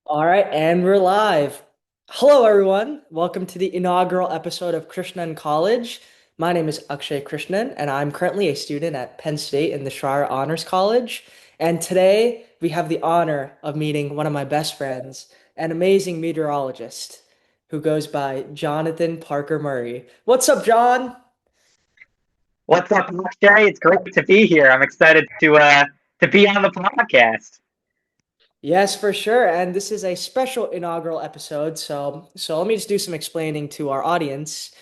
All right, and we're live. Hello, everyone. Welcome to the inaugural episode of Krishnan College. My name is Akshay Krishnan, and I'm currently a student at Penn State in the Schreyer Honors College. And today we have the honor of meeting one of my best friends, an amazing meteorologist who goes by Jonathan Parker Murray. What's up, John? What's up, Jay? It's great to be here. I'm excited to be on the podcast. Yes, for sure. And this is a special inaugural episode. So let me just do some explaining to our audience,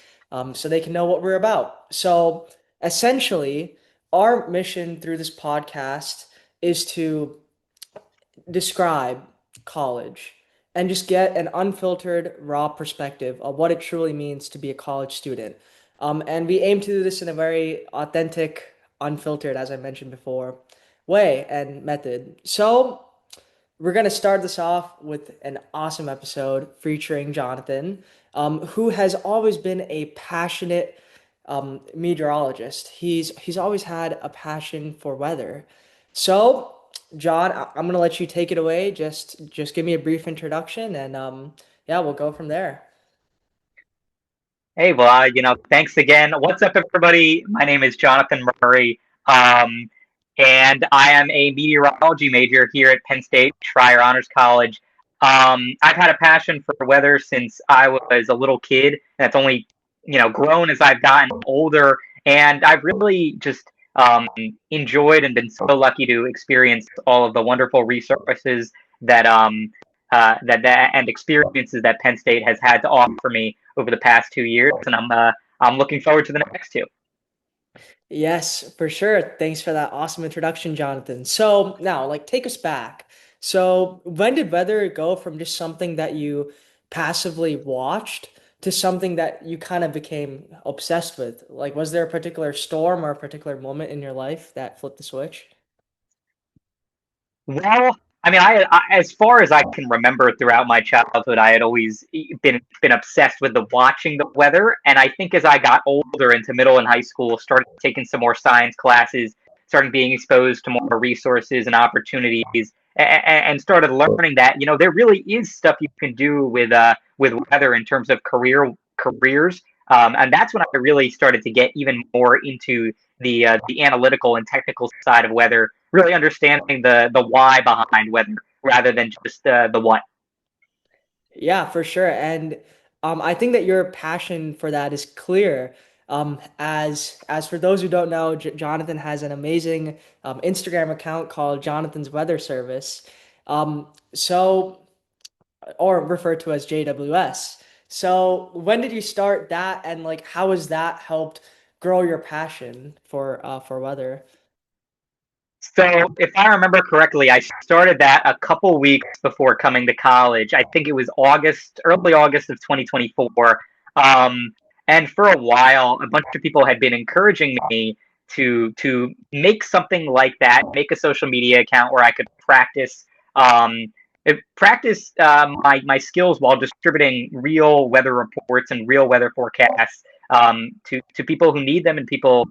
so they can know what we're about. So essentially, our mission through this podcast is to describe college and just get an unfiltered, raw perspective of what it truly means to be a college student. And we aim to do this in a very authentic, unfiltered, as I mentioned before, way and method. So we're going to start this off with an awesome episode featuring Jonathan, who has always been a passionate meteorologist. He's always had a passion for weather. So, John, I'm going to let you take it away. Just give me a brief introduction, and yeah, we'll go from there. Hey, well, thanks again. What's up, everybody? My name is Jonathan Murray, and I am a meteorology major here at Penn State Schreyer Honors College. I've had a passion for weather since I was a little kid, and it's only grown as I've gotten older, and I've really just enjoyed and been so lucky to experience all of the wonderful resources that and experiences that Penn State has had to offer me over the past 2 years, and I'm looking forward to the next two. Yes, for sure. Thanks for that awesome introduction, Jonathan. So now, like, take us back. So when did weather go from just something that you passively watched to something that you kind of became obsessed with? Like, was there a particular storm or a particular moment in your life that flipped the switch? Well, I mean, as far as I can remember throughout my childhood, I had always been obsessed with the watching the weather, and I think as I got older into middle and high school, started taking some more science classes, started being exposed to more resources and opportunities, and started learning that there really is stuff you can do with weather in terms of careers, and that's when I really started to get even more into the analytical and technical side of weather, really understanding the why behind weather rather than just the what. Yeah, for sure. And I think that your passion for that is clear. As for those who don't know, Jonathan has an amazing Instagram account called Jonathan's Weather Service. So or referred to as JWS. So when did you start that, and like how has that helped grow your passion for weather? So, if I remember correctly, I started that a couple weeks before coming to college. I think it was early August of 2024. And for a while, a bunch of people had been encouraging me to make something like that, make a social media account where I could um, practice my skills while distributing real weather reports and real weather forecasts to people who need them and people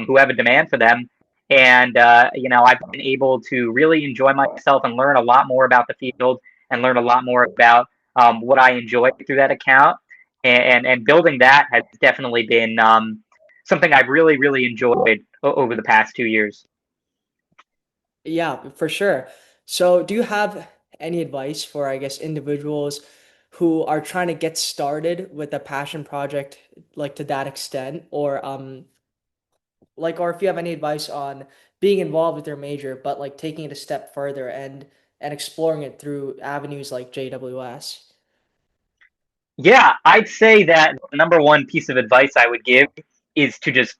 who have a demand for them. And I've been able to really enjoy myself and learn a lot more about the field and learn a lot more about what I enjoy through that account. And building that has definitely been something I've really enjoyed over the past 2 years. Yeah, for sure. So do you have any advice for, I guess, individuals who are trying to get started with a passion project like to that extent, or or if you have any advice on being involved with their major, but like taking it a step further and exploring it through avenues like JWS. Yeah, I'd say that the number one piece of advice I would give is to just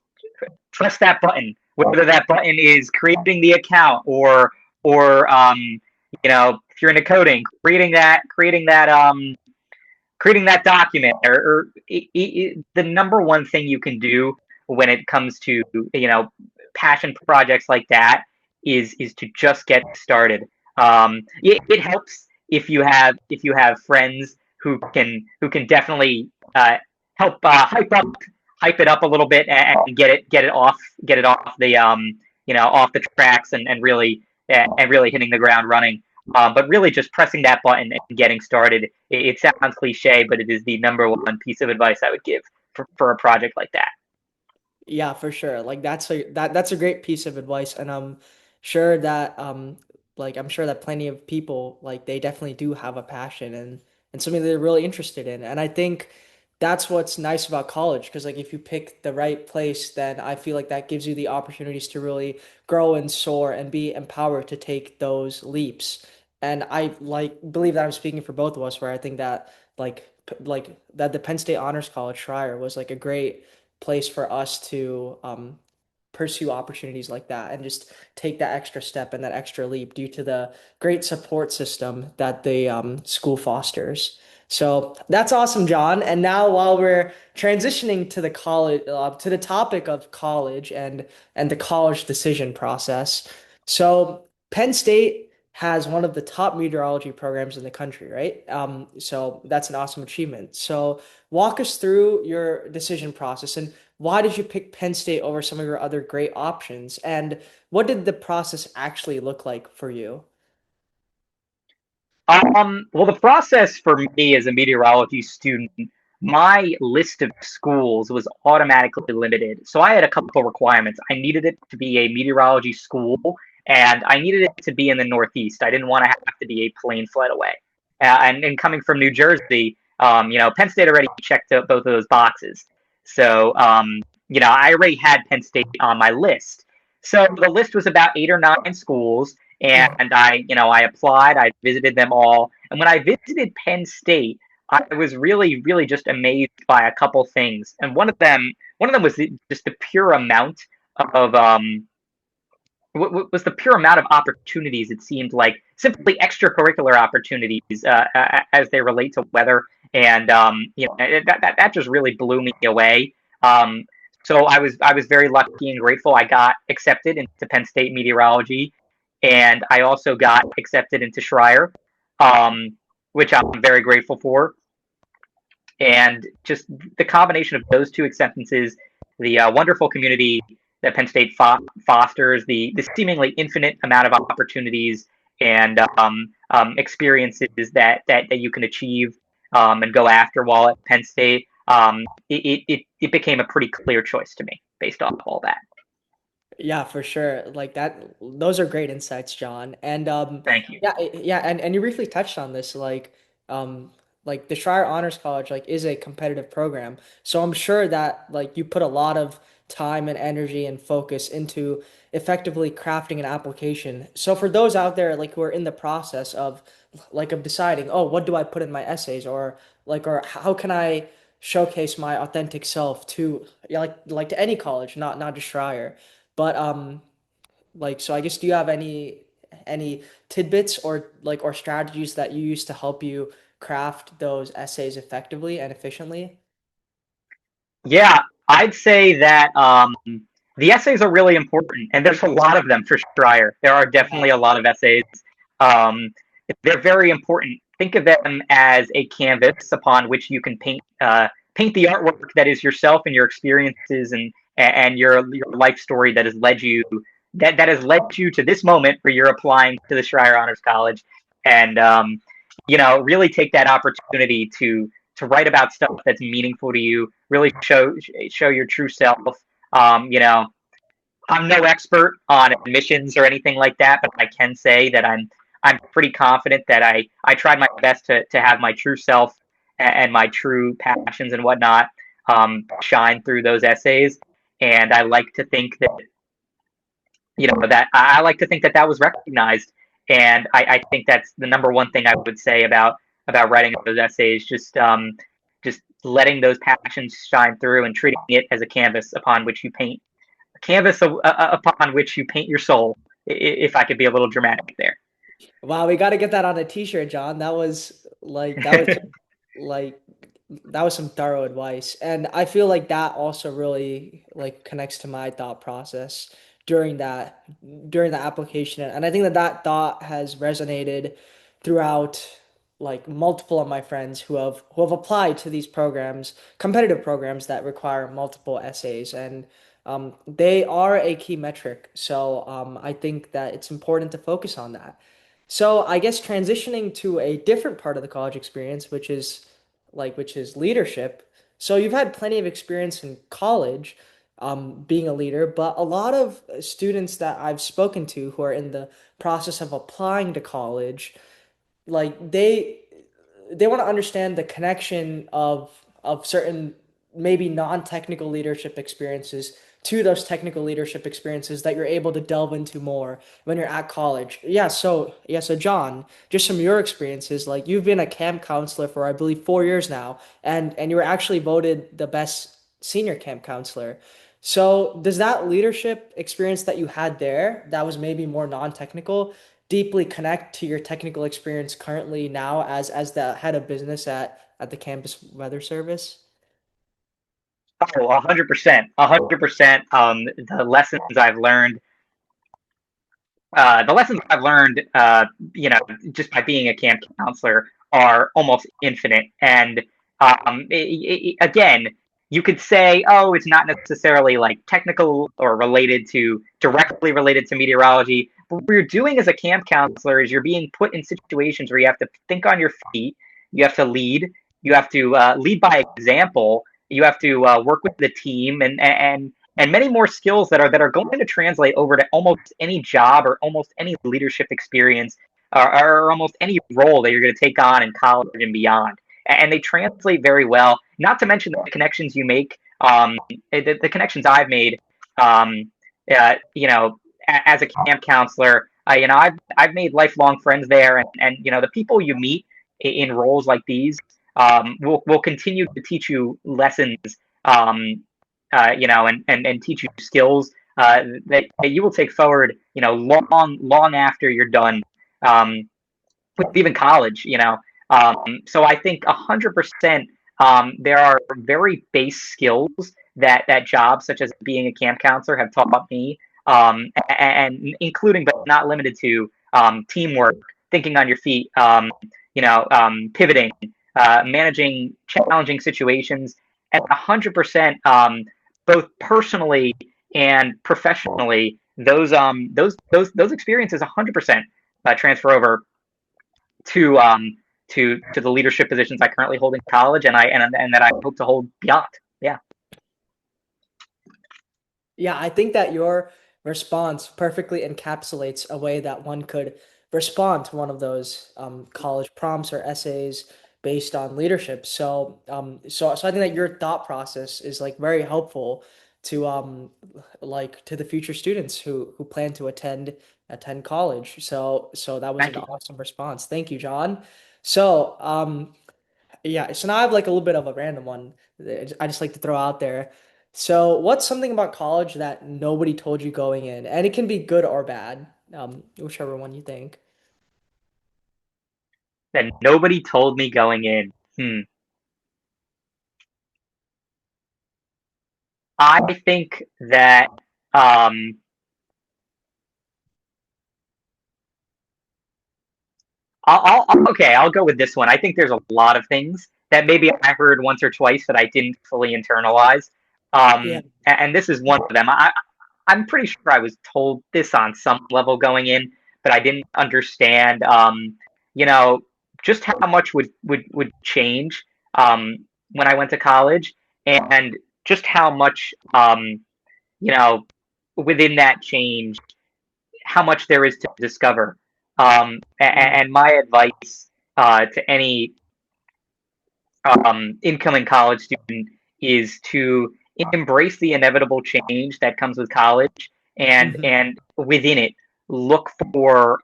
press that button, whether that button is creating the account or if you're into coding, creating that document, or the number one thing you can do when it comes to passion projects like that is to just get started. It helps if you have friends who can definitely help hype it up a little bit and get it off the off the tracks and really hitting the ground running. But really, just pressing that button and getting started. It sounds cliche, but it is the number one piece of advice I would give for a project like that. Yeah, for sure. Like that's a great piece of advice, and I'm sure that I'm sure that plenty of people like they definitely do have a passion and something they're really interested in. And I think that's what's nice about college because like if you pick the right place, then I feel like that gives you the opportunities to really grow and soar and be empowered to take those leaps. And I like believe that I'm speaking for both of us where I think that like that the Penn State Honors College Schreyer was like a great place for us to pursue opportunities like that and just take that extra step and that extra leap due to the great support system that the school fosters. So that's awesome, John. And now while we're transitioning to the college, to the topic of college and the college decision process. So Penn State has one of the top meteorology programs in the country, right? So that's an awesome achievement. So walk us through your decision process and why did you pick Penn State over some of your other great options? And what did the process actually look like for you? Well, the process for me as a meteorology student, my list of schools was automatically limited. So I had a couple of requirements. I needed it to be a meteorology school, and I needed it to be in the Northeast. I didn't want to have to be a plane flight away. And coming from New Jersey, Penn State already checked both of those boxes. So, I already had Penn State on my list. So the list was about 8 or 9 schools, Mhm. and I applied. I visited them all, and when I visited Penn State, I was really, really just amazed by a couple things. And one of them was just the pure amount of was the pure amount of opportunities. It seemed like simply extracurricular opportunities as they relate to weather, and that just really blew me away. Um, so I was very lucky and grateful. I got accepted into Penn State meteorology, and I also got accepted into Schreyer, um, which I'm very grateful for. And just the combination of those two acceptances, the wonderful community that Penn State fosters, the seemingly infinite amount of opportunities and experiences that you can achieve and go after while at Penn State, it became a pretty clear choice to me based off all that. Yeah, for sure. Like that, those are great insights, John. And Thank you. yeah, and you briefly touched on this, like the Schreyer Honors College like is a competitive program. So I'm sure that like you put a lot of time and energy and focus into effectively crafting an application. So for those out there like who are in the process of deciding, oh, what do I put in my essays or how can I showcase my authentic self to yeah, like to any college, not just Schreyer. But so I guess do you have any tidbits or strategies that you use to help you craft those essays effectively and efficiently? Yeah, I'd say that the essays are really important, and there's a lot of them for Schreier. There are definitely Yeah. a lot of essays. Um, they're very important. Think of them as a canvas upon which you can paint the artwork that is yourself and your experiences and your life story that has led you to this moment where you're applying to the Schreier Honors College, and really take that opportunity to write about stuff that's meaningful to you, really show your true self. Um, you know, I'm no expert on admissions or anything like that, but I can say that I'm pretty confident that I tried my best to have my true self and my true passions and whatnot shine through those essays. And I like to think that I like to think that that was recognized. And I think that's the number one thing I would say about writing those essays. Just letting those passions shine through and treating it as a canvas upon which you paint a canvas upon which you paint your soul. If I could be a little dramatic there. Wow, we got to get that on a t-shirt, John. Like that was some thorough advice. And I feel like that also really like connects to my thought process during that during the application. And I think that that thought has resonated throughout like multiple of my friends who have applied to these programs, competitive programs that require multiple essays and they are a key metric. So I think that it's important to focus on that. So I guess transitioning to a different part of the college experience, which is leadership. So you've had plenty of experience in college, being a leader, but a lot of students that I've spoken to who are in the process of applying to college, like they want to understand the connection of certain maybe non-technical leadership experiences to those technical leadership experiences that you're able to delve into more when you're at college. So John, just from your experiences, like you've been a camp counselor for I believe 4 years now, and you were actually voted the best senior camp counselor. So does that leadership experience that you had there, that was maybe more non-technical, deeply connect to your technical experience currently now as the head of business at the campus weather service? Oh, 100%, 100%. The lessons I've learned, just by being a camp counselor, are almost infinite. And again, you could say, oh, it's not necessarily like technical or directly related to meteorology. But what you're doing as a camp counselor is you're being put in situations where you have to think on your feet, you have to lead, you have to lead by example, you have to work with the team, and many more skills that are going to translate over to almost any job or almost any leadership experience, or almost any role that you're going to take on in college and beyond. And they translate very well. Not to mention the connections you make, the connections I've made, um, as a camp counselor. I've made lifelong friends there, and the people you meet in roles like these will continue to teach you lessons, um, and teach you skills that you will take forward, long after you're done, um, with even college. So I think 100%. There are very base skills that jobs such as being a camp counselor have taught me, and including but not limited to teamwork, thinking on your feet, pivoting, managing challenging situations, and 100%, both personally and professionally. Those experiences 100% transfer over to the leadership positions I currently hold in college, and that I hope to hold beyond. Yeah, Yeah, I think that your response perfectly encapsulates a way that one could respond to one of those college prompts or essays based on leadership. So I think that your thought process is like very helpful to like to the future students who plan to attend college. So that was an thank you. awesome response. Thank you, John. So yeah, so now I have like a little bit of a random one that I just like to throw out there. So, what's something about college that nobody told you going in? And it can be good or bad, whichever one you think. That nobody told me going in. I think that um, I'll go with this one. I think there's a lot of things that maybe I heard once or twice that I didn't fully internalize. Yeah. And this is one of them. I'm pretty sure I was told this on some level going in, but I didn't understand, you know, just how much would change, when I went to college, and just how much, you know, within that change, how much there is to discover. Mm, And my advice to any incoming college student is to embrace the inevitable change that comes with college, mhm, and within it look for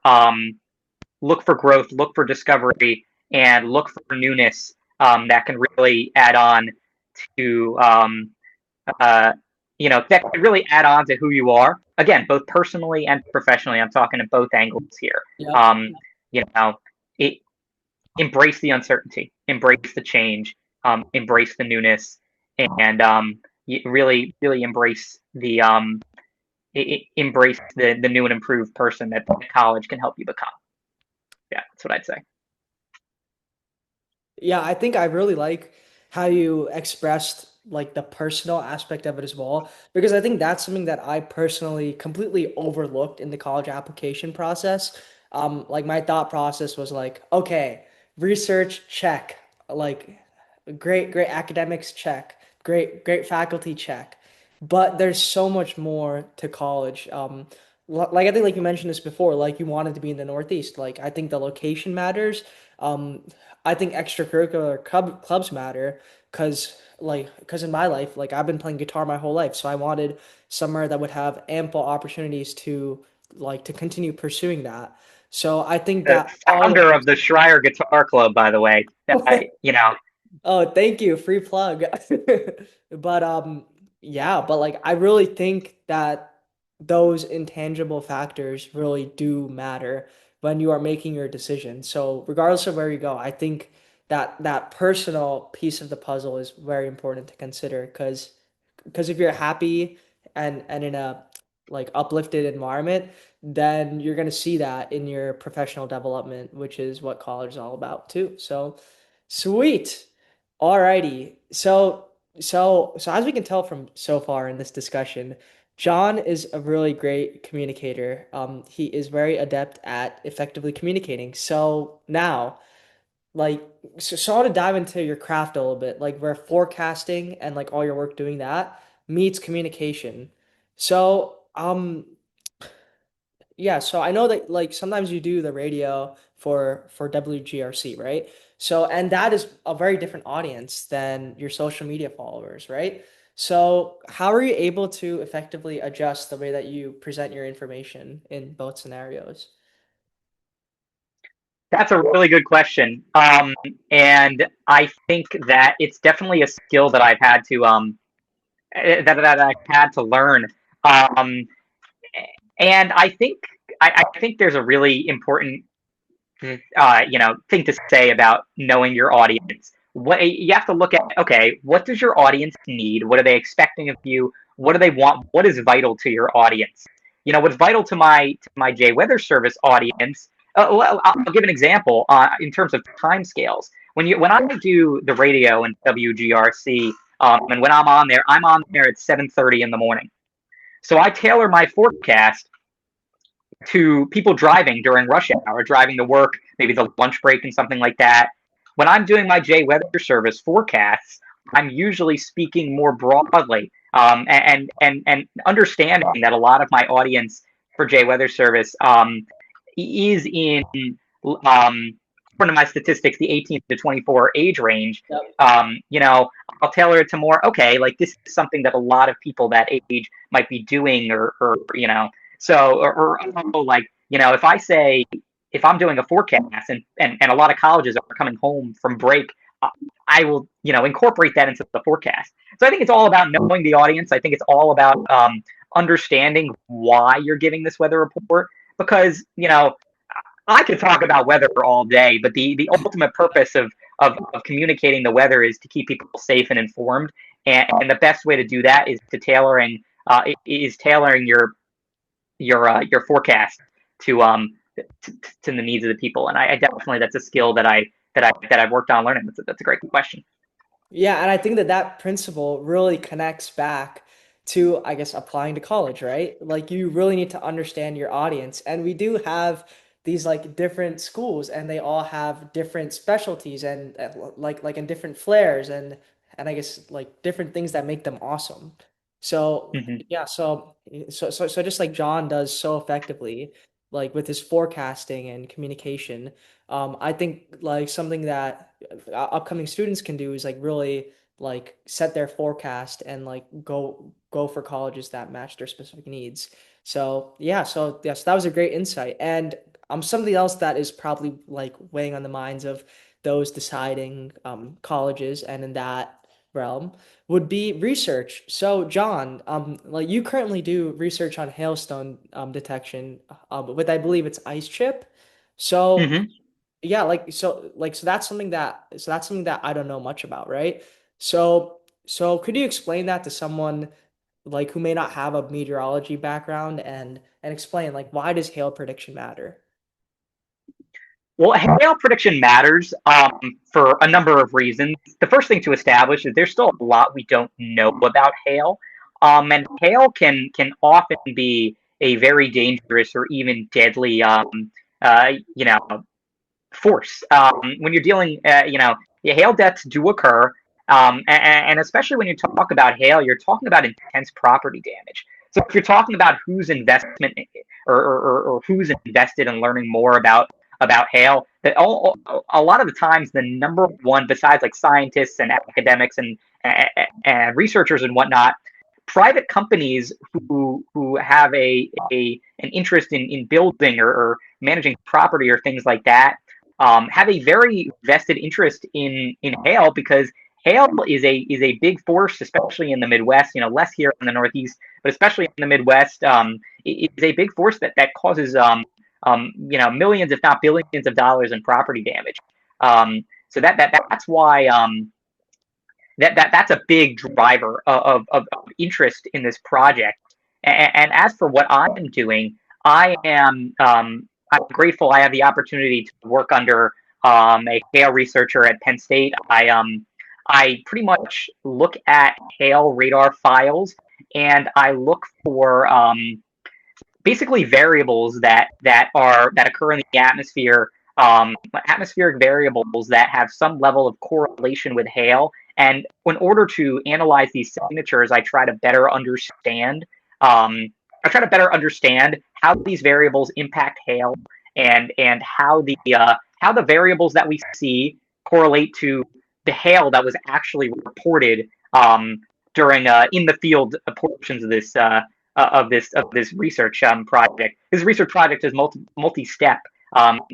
growth, look for discovery, and look for newness, that can really add on to uh, that can really add on to who you are. Again, both personally and professionally. I'm talking at both angles here. Yep. Um, you know, it, embrace the uncertainty, embrace the change, embrace the newness, and really, really embrace the new and improved person that college can help you become. Yeah, that's what I'd say. Yeah, I think I really like how you expressed like the personal aspect of it as well, because I think that's something that I personally completely overlooked in the college application process. like my thought process was like, okay, research check, like great academics check, great faculty check. But there's so much more to college. Like I think like you mentioned this before, like you wanted to be in the Northeast. Like I think the location matters. Um, I think extracurricular clubs matter because in my life, like I've been playing guitar my whole life, so I wanted somewhere that would have ample opportunities to like to continue pursuing that. So I think The that all of founder of those. the Schreyer Guitar Club, by the way. You know, Oh, thank you. Free plug. But yeah, but like I really think that those intangible factors really do matter when you are making your decision. So regardless of where you go, I think that that personal piece of the puzzle is very important to consider because if you're happy and in a like uplifted environment, then you're going to see that in your professional development, which is what college is all about too. So sweet. Alrighty. So as we can tell from so far in this discussion, John is a really great communicator. He is very adept at effectively communicating. So now, like, so I want to dive into your craft a little bit, like where forecasting and like all your work doing that meets communication. So, yeah, so I know that like sometimes you do the radio for WGRC, right? So and that is a very different audience than your social media followers, right? So how are you able to effectively adjust the way that you present your information in both scenarios? that's a really good question. And I think that it's definitely a skill that I've had to that I've had to learn. Um, and I think there's a really important thing to say about knowing your audience. What you have to look at, okay, what does your audience need? What are they expecting of you? What do they want? What is vital to your audience? What's vital to my J Weather Service audience. I'll give an example in terms of time scales. When I do the radio and WGRC, and when I'm on there at 7:30 in the morning. So I tailor my forecast to people driving during rush hour, driving to work, maybe the lunch break and something like that. When I'm doing my J Weather Service forecasts, I'm usually speaking more broadly, and understanding that a lot of my audience for J Weather Service is in, according to my statistics, the 18 to 24 age range. Yep. I'll tailor it to more, okay, like this is something that a lot of people that age might be doing, or like, if I say, if I'm doing a forecast and a lot of colleges are coming home from break, I will, incorporate that into the forecast. So I think it's all about knowing the audience. I think it's all about understanding why you're giving this weather report because, I could talk about weather all day, but the ultimate purpose of communicating the weather is to keep people safe and informed. And the best way to do that is tailoring your forecast to to the needs of the people. And I definitely that's a skill that I've worked on learning. That's a great question. Yeah, and I think that that principle really connects back to, I guess, applying to college, right? Like you really need to understand your audience. And we do have these like different schools and they all have different specialties and like in different flares and I guess like different things that make them awesome. So, Mm-hmm. yeah, so just like John does so effectively like with his forecasting and communication, I think like something that upcoming students can do is like really like set their forecast and like go for colleges that match their specific needs. So yeah, so yes, that was a great insight. And something else that is probably like weighing on the minds of those deciding colleges and in that realm would be research. So John, like you currently do research on hailstone detection with I believe it's ice chip. So Mm-hmm. yeah, so that's something that I don't know much about, right? So could you explain that to someone like who may not have a meteorology background and explain like why does hail prediction matter? Well, hail prediction matters for a number of reasons. The first thing to establish is there's still a lot we don't know about hail, and hail can often be a very dangerous or even deadly you know, force. When you're dealing, yeah, hail deaths do occur, and especially when you talk about hail, you're talking about intense property damage. So if you're talking about who's investment or who's invested in learning more about hail, that a lot of the times the number one, besides like scientists and academics and researchers and whatnot, private companies who have an interest in building or managing property or things like that have a very vested interest in hail, because hail is a big force, especially in the Midwest. Less here in the Northeast, but especially in the Midwest, it is a big force that causes millions, if not billions, of dollars in property damage. So that's why that's a big driver of interest in this project. And as for what I'm doing, I'm grateful I have the opportunity to work under a hail researcher at Penn State. I pretty much look at hail radar files, and I look for basically variables that occur in the atmosphere, atmospheric variables that have some level of correlation with hail. And in order to analyze these signatures, I try to better understand. How these variables impact hail, and how the variables that we see correlate to the hail that was actually reported during in the field portions of this research project. This research project is multi-step.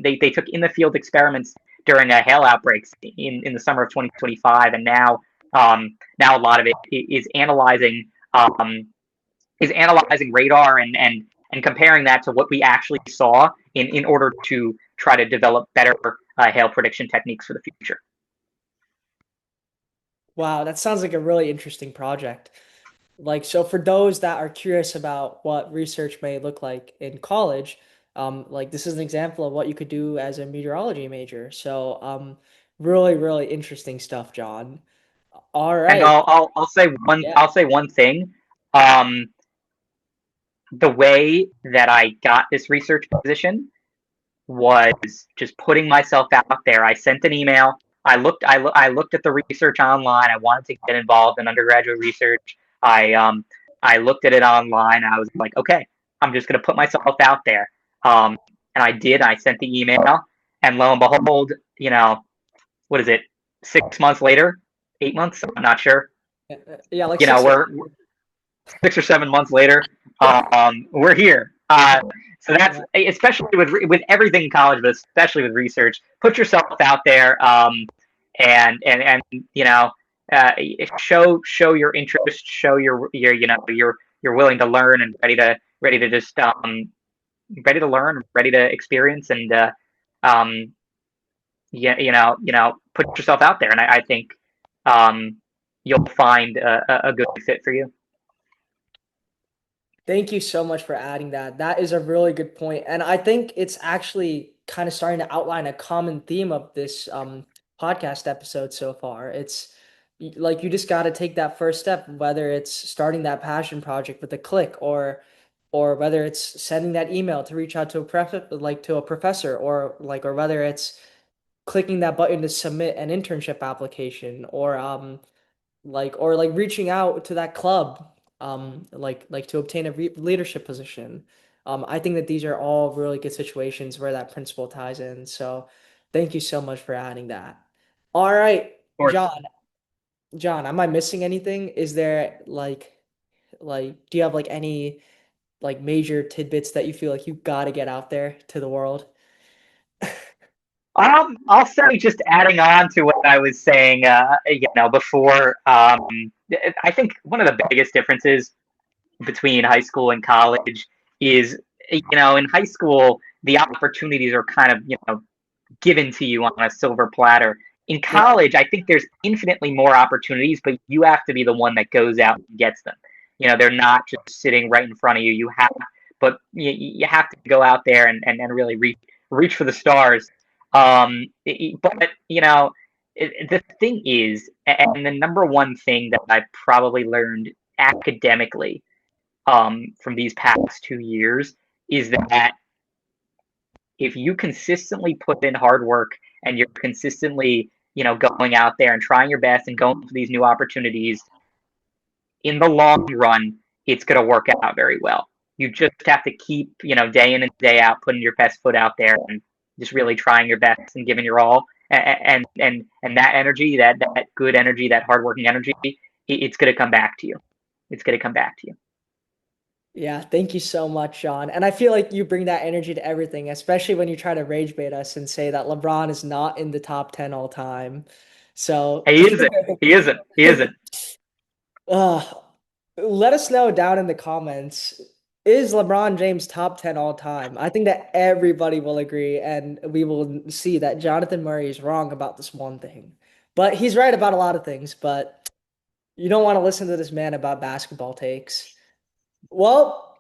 They took in the field experiments during hail outbreaks in the summer of 2025, and now a lot of it is analyzing radar and comparing that to what we actually saw in order to try to develop better hail prediction techniques for the future. Wow, that sounds like a really interesting project. Like, so for those that are curious about what research may look like in college, like this is an example of what you could do as a meteorology major. So, really, really interesting stuff, John. All And right. I'll say Yeah. one thing. Um, the way that I got this research position was just putting myself out there. I sent an email. I looked at the research online. I wanted to get involved in undergraduate research. I looked at it online. I was like, okay, I'm just gonna put myself out there. And I did. I sent the email, and lo and behold, what is it? 6 months later, 8 months? I'm not sure. Yeah, like You know, six or we're 6 or 7 months later, we're here. So that's, yeah. especially with everything in college, but especially with research. Put yourself out there, and uh, show your interest, show you're willing to learn and ready to just ready to learn, ready to experience, and um, yeah, put yourself out there, and I think um, you'll find a good fit for you. Thank you so much for adding that. That is a really good point. And I think it's actually kind of starting to outline a common theme of this podcast episode so far. It's like you just got to take that first step, whether it's starting that passion project with a click, or whether it's sending that email to reach out to a professor, or whether it's clicking that button to submit an internship application, or reaching out to that club, like to obtain a leadership position. I think that these are all really good situations where that principle ties in. So thank you so much for adding that. All right, Of course. John, am I missing anything? Is there do you have like any like major tidbits that you feel like you got to get out there to the world? I'll say, just adding on to what I was saying, before. I think one of the biggest differences between high school and college is, in high school the opportunities are kind of given to you on a silver platter. In Yeah. college, I think there's infinitely more opportunities, but you have to be the one that goes out and gets them. They're not just sitting right in front of you. But you have to go out there and really reach for the stars. But the thing is, and the number one thing that I've probably learned academically from these past 2 years is that if you consistently put in hard work and you're consistently, going out there and trying your best and going for these new opportunities, in the long run, it's going to work out very well. You just have to keep, day in and day out, putting your best foot out there and just really trying your best and giving your all. And that energy, that good energy, that hardworking energy, it's going to come back to you. It's going to come back to you. Yeah, thank you so much, Sean. And I feel like you bring that energy to everything, especially when you try to rage bait us and say that LeBron is not in the top 10 all time. So, He isn't. He isn't. He isn't. uh, let us know down in the comments. Is LeBron James top 10 all time? I think that everybody will agree, and we will see that Jonathan Murray is wrong about this one thing. But he's right about a lot of things, but you don't want to listen to this man about basketball takes. Well,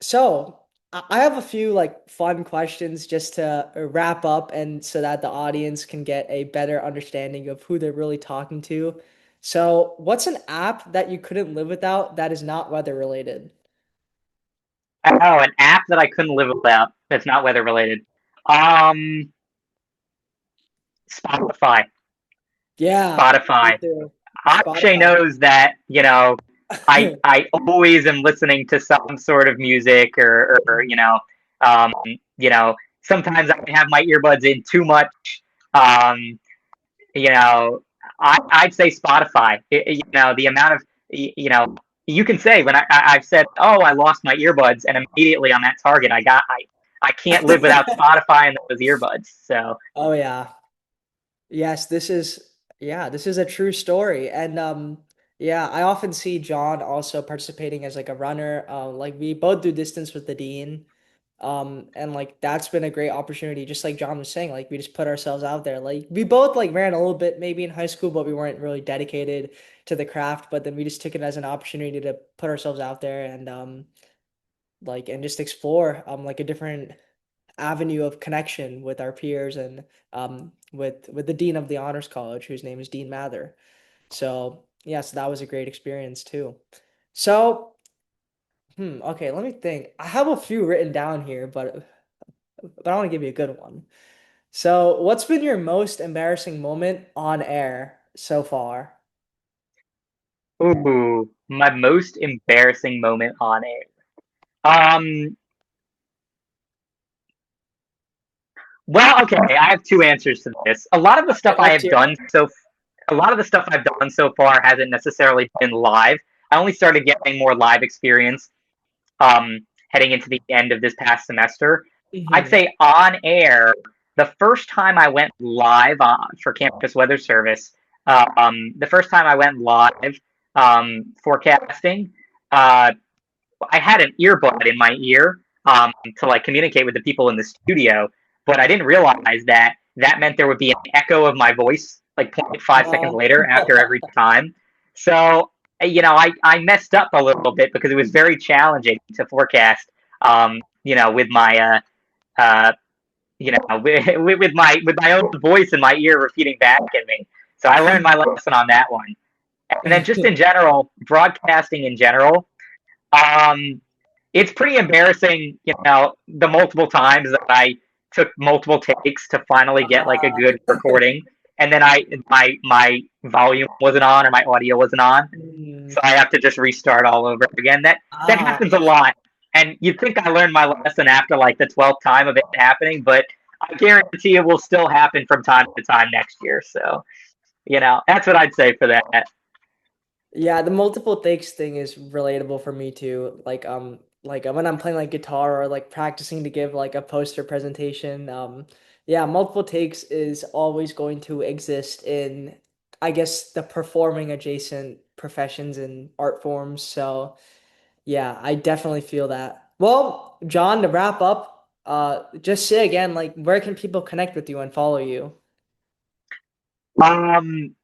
so I have a few like fun questions just to wrap up and so that the audience can get a better understanding of who they're really talking to. So, what's an app that you couldn't live without that is not weather related? Oh, an app that I couldn't live without that's not weather related. Um, Spotify. Yeah, me Spotify. too. Akshay Spotify. knows that, I always am listening to some sort of music or um, sometimes I can have my earbuds in too much. Um, you know, I'd say Spotify. The amount of, you can say when I've said, oh, I lost my earbuds, and immediately I'm at Target. I can't live without Spotify and those earbuds. So Oh yeah. Yes, this is a true story. And yeah, I often see John also participating as like a runner. Like we both do distance with the dean. And like that's been a great opportunity, just like John was saying, like we just put ourselves out there. Like we both like ran a little bit maybe in high school, but we weren't really dedicated to the craft. But then we just took it as an opportunity to put ourselves out there and like and just explore like a different avenue of connection with our peers and with the dean of the honors college, whose name is Dean Mather. So yes, that was a great experience too. So okay, let me think. I have a few written down here, but I want to give you a good one. So, what's been your most embarrassing moment on air so far? ooh, my most embarrassing moment on air. Um, well, okay, I have two answers to this. Okay, let's hear it. A lot of the stuff I've done so far hasn't necessarily been live. I only started getting more live experience heading into the end of this past semester. I'd Mhm. say on air, the first time I went live for Campus Weather Service, the first time I went live forecasting, uh, I had an earbud in my ear to like communicate with the people in the studio, but I didn't realize that that meant there would be an echo of my voice like zero point 0.5 seconds Oh. later after every time. So, I messed up a little bit because it was very challenging to forecast, with my, uh, with my own voice in my ear repeating back at me. So I learned my lesson on that one. And then just in general, broadcasting in general, um, it's pretty embarrassing, the multiple times that I took multiple takes to finally get like a good recording, and then my volume wasn't on or my audio wasn't on, Mm, so I have to just restart all over again. That ah, happens a lot, and you'd think I learned my lesson after like the 12th time of it happening, but I guarantee it will still happen from time to time next year. So that's what I'd say for that. yeah, the multiple takes thing is relatable for me too. Like when I'm playing like guitar or like practicing to give like a poster presentation, yeah, multiple takes is always going to exist in, I guess, the performing adjacent professions and art forms. So yeah, I definitely feel that. Well, John, to wrap up, just say again, like where can people connect with you and follow you? Um,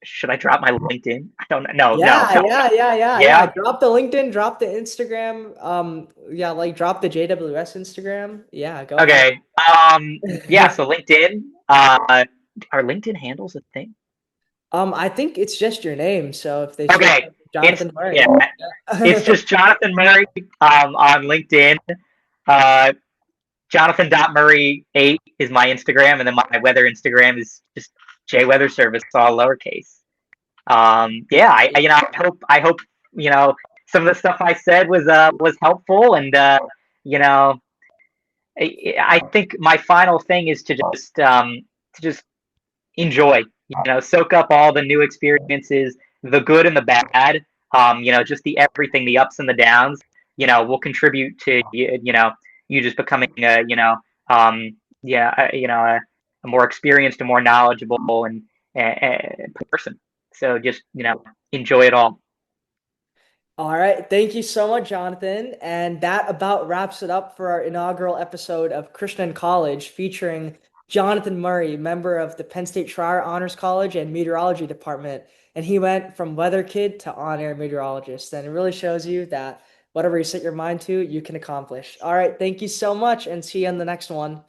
should I drop my LinkedIn? I don't know. No, Yeah, no, no. yeah, yeah, yeah, yeah. Yeah. Drop the LinkedIn, drop the Instagram. Yeah, like drop the JWS Instagram. Yeah, go ahead. Okay. Yeah. So LinkedIn. Are LinkedIn handles a thing? I think it's just your name. So if they search Okay. up It's Jonathan yeah. Murray. It's just Jonathan Murray on LinkedIn. Uh, Jonathan.Murray8 is my Instagram, and then my weather Instagram is just JWeatherService, all lowercase. Yeah, I hope some of the stuff I said was helpful, and you know, I think my final thing is to just enjoy, soak up all the new experiences, the good and the bad, just the everything, the ups and the downs, will contribute to you just becoming a more experienced, a more knowledgeable person. So just, enjoy it all. All right. Thank you so much, Jonathan. And that about wraps it up for our inaugural episode of Christian College featuring Jonathan Murray, member of the Penn State Schreyer Honors College and Meteorology Department. And he went from weather kid to on-air meteorologist. And it really shows you that whatever you set your mind to, you can accomplish. All right. Thank you so much and see you in the next one.